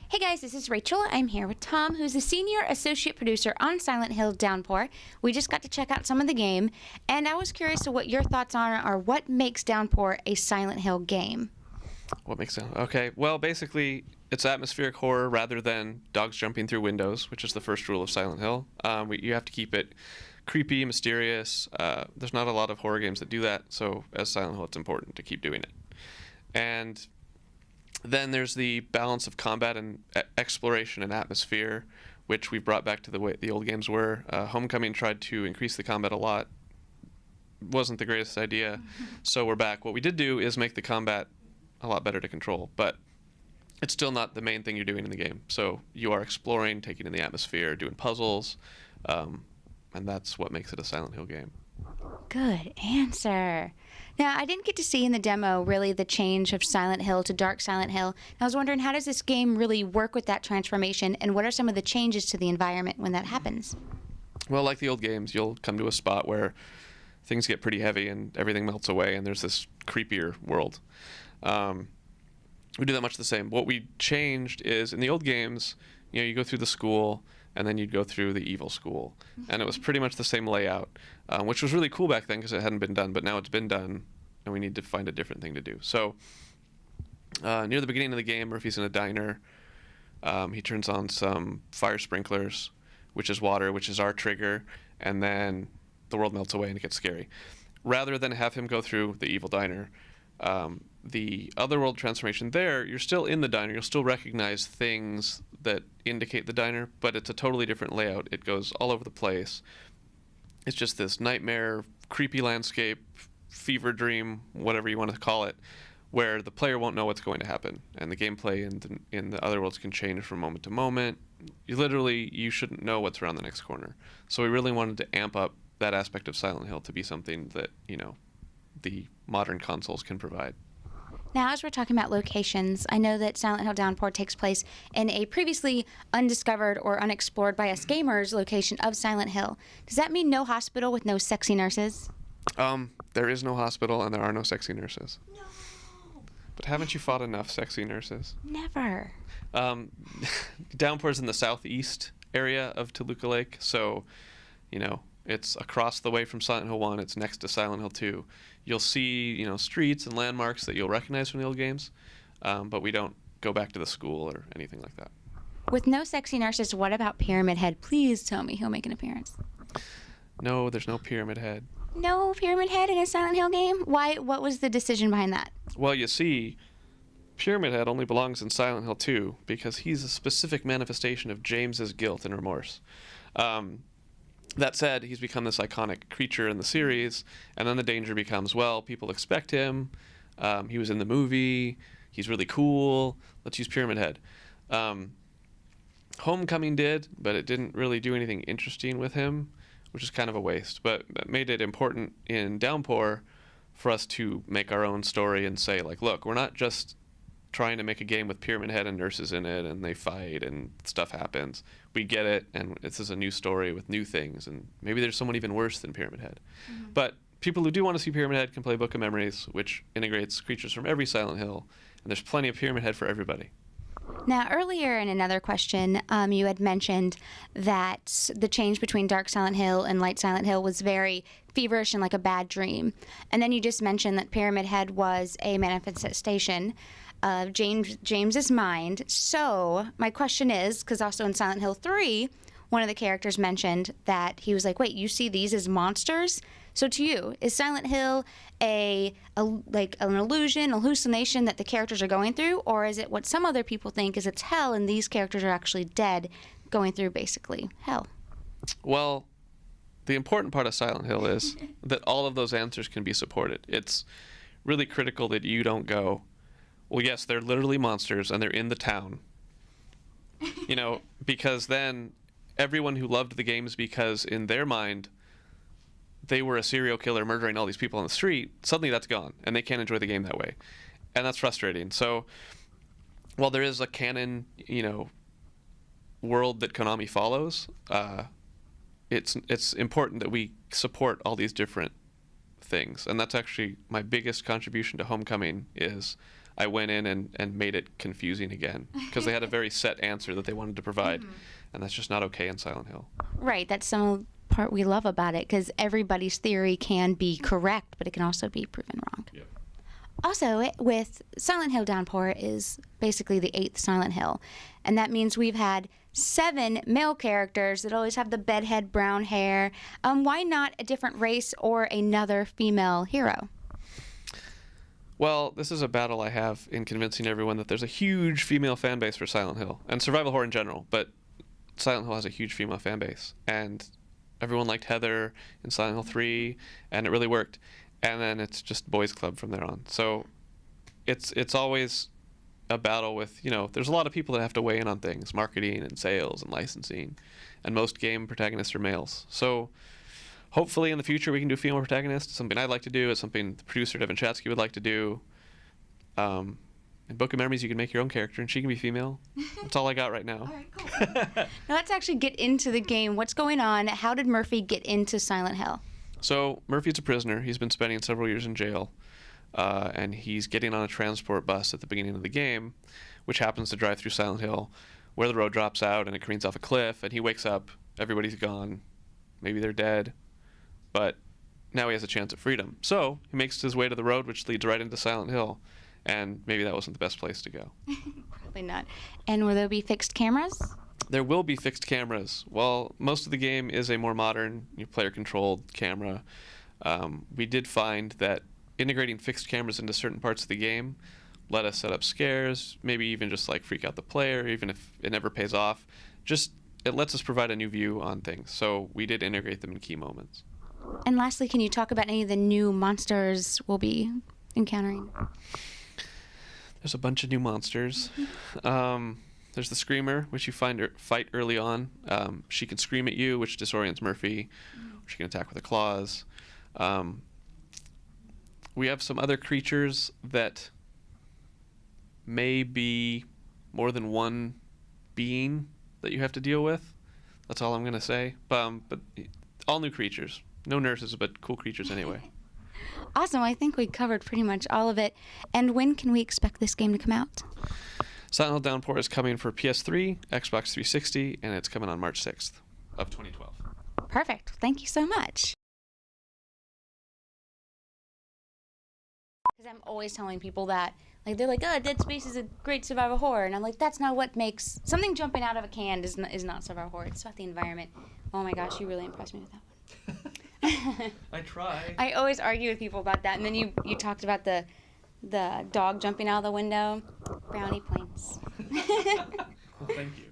Hey guys, this is Rachel. I'm here with Tom, who's a senior associate producer on Silent Hill Downpour. We just got to check out some of the game, and I was curious to what your thoughts are what makes Downpour a Silent Hill game. What makes it? Okay, well, basically, it's atmospheric horror rather than dogs jumping through windows, which is the first rule of Silent Hill. You have to keep it creepy, mysterious. There's not a lot of horror games that do that, so as Silent Hill, it's important to keep doing it. And then there's the balance of combat and exploration and atmosphere, which we've brought back to the way the old games were. Homecoming tried to increase the combat a lot. Wasn't the greatest idea, so we're back. What we did do is make the combat a lot better to control, but it's still not the main thing you're doing in the game. So you are exploring, taking in the atmosphere, doing puzzles, and that's what makes it a Silent Hill game. Good answer. Now, I didn't get to see in the demo really the change of Silent Hill to Dark Silent Hill. I was wondering, how does this game really work with that transformation, and what are some of the changes to the environment when that happens? Well, like the old games, you'll come to a spot where things get pretty heavy and everything melts away, and there's this creepier world. We do that much the same. What we changed is, in the old games, you go through the school, and then you'd go through the evil school. And it was pretty much the same layout, which was really cool back then because it hadn't been done, but now it's been done, and we need to find a different thing to do. So near the beginning of the game, Murphy's in a diner. He turns on some fire sprinklers, which is water, which is our trigger, and then the world melts away and it gets scary. Rather than have him go through the evil diner, the otherworld transformation there, you're still in the diner, you'll still recognize things that indicate the diner, but it's a totally different layout. It goes all over the place. It's just this nightmare, creepy landscape, fever dream, whatever you want to call it, where the player won't know what's going to happen, and the gameplay in the other worlds can change from moment to moment. You shouldn't know what's around the next corner. So we really wanted to amp up that aspect of Silent Hill to be something that, the modern consoles can provide. Now, as we're talking about locations, I know that Silent Hill Downpour takes place in a previously undiscovered or unexplored by us gamers location of Silent Hill. Does that mean no hospital with no sexy nurses? There is no hospital and there are no sexy nurses. No. But haven't you fought enough sexy nurses? Never. Downpour's in the southeast area of Toluca Lake, so, it's across the way from Silent Hill 1. It's next to Silent Hill 2. You'll see, streets and landmarks that you'll recognize from the old games, but we don't go back to the school or anything like that. With no sexy nurses, what about Pyramid Head? Please tell me he'll make an appearance. No, there's no Pyramid Head. No Pyramid Head in a Silent Hill game? Why? What was the decision behind that? Well, you see, Pyramid Head only belongs in Silent Hill 2 because he's a specific manifestation of James's guilt and remorse. That said, he's become this iconic creature in the series, and then the danger becomes, well, people expect him. He was in the movie. He's really cool. Let's use Pyramid Head. Homecoming did, but it didn't really do anything interesting with him, which is kind of a waste. But that made it important in Downpour for us to make our own story and say, look, we're not just trying to make a game with Pyramid Head and nurses in it, and they fight and stuff happens. We get it, and this is a new story with new things, and maybe there's someone even worse than Pyramid Head. Mm-hmm. But people who do want to see Pyramid Head can play Book of Memories, which integrates creatures from every Silent Hill, and there's plenty of Pyramid Head for everybody. Now, earlier in another question, you had mentioned that the change between Dark Silent Hill and Light Silent Hill was very feverish and like a bad dream. And then you just mentioned that Pyramid Head was a manifestation of James's mind. So my question is, because also in Silent Hill 3, one of the characters mentioned that he was like, wait, you see these as monsters? So to you, is Silent Hill like an illusion, hallucination that the characters are going through, or is it what some other people think is it's hell and these characters are actually dead going through basically hell? Well, the important part of Silent Hill is that all of those answers can be supported. It's really critical that you don't go, well, yes, they're literally monsters and they're in the town. Because then everyone who loved the games because in their mind they were a serial killer murdering all these people on the street, suddenly that's gone and they can't enjoy the game that way. And that's frustrating. So while there is a canon, world that Konami follows, it's important that we support all these different things. And that's actually my biggest contribution to Homecoming is I went in and made it confusing again because they had a very set answer that they wanted to provide, and that's just not okay in Silent Hill. Right. That's some of the part we love about it, because everybody's theory can be correct, but it can also be proven wrong. Yep. Also, with Silent Hill Downpour is basically the 8th Silent Hill, and that means we've had 7 male characters that always have the bedhead brown hair. Why not a different race or another female hero? Well, this is a battle I have in convincing everyone that there's a huge female fan base for Silent Hill and survival horror in general, but Silent Hill has a huge female fan base, and everyone liked Heather in Silent Hill 3, and it really worked. And then it's just boys club from there on. So it's always a battle with, there's a lot of people that have to weigh in on things, marketing and sales and licensing, and most game protagonists are males. So hopefully in the future we can do female protagonists. Something I'd like to do. It's something the producer Devin Chatsky would like to do. In Book of Memories, you can make your own character, and she can be female. That's all I got right now. All right, cool. Now let's actually get into the game. What's going on? How did Murphy get into Silent Hill? So Murphy's a prisoner. He's been spending several years in jail, and he's getting on a transport bus at the beginning of the game, which happens to drive through Silent Hill, where the road drops out and it careens off a cliff, and he wakes up. Everybody's gone. Maybe they're dead, but now he has a chance at freedom. So he makes his way to the road, which leads right into Silent Hill. And maybe that wasn't the best place to go. Probably not. And will there be fixed cameras? There will be fixed cameras. While most of the game is a more modern, player-controlled camera, we did find that integrating fixed cameras into certain parts of the game let us set up scares, maybe even just freak out the player, even if it never pays off. Just it lets us provide a new view on things. So we did integrate them in key moments. And lastly, can you talk about any of the new monsters we'll be encountering? There's a bunch of new monsters. There's the Screamer, which you fight early on. She can scream at you, which disorients Murphy. She can attack with her claws. We have some other creatures that may be more than one being that you have to deal with. That's all I'm going to say. But all new creatures. No nurses, but cool creatures anyway. Awesome. I think we covered pretty much all of it. And when can we expect this game to come out? Silent Hill Downpour is coming for PS3, Xbox 360, and it's coming on March 6th of 2012. Perfect. Thank you so much. Because I'm always telling people that, they're like, oh, Dead Space is a great survival horror. And I'm like, that's not what makes... Something jumping out of a can is not survival horror. It's about the environment. Oh my gosh, you really impressed me with that one. I try. I always argue with people about that, and then you talked about the dog jumping out of the window. Brownie points. Well, thank you.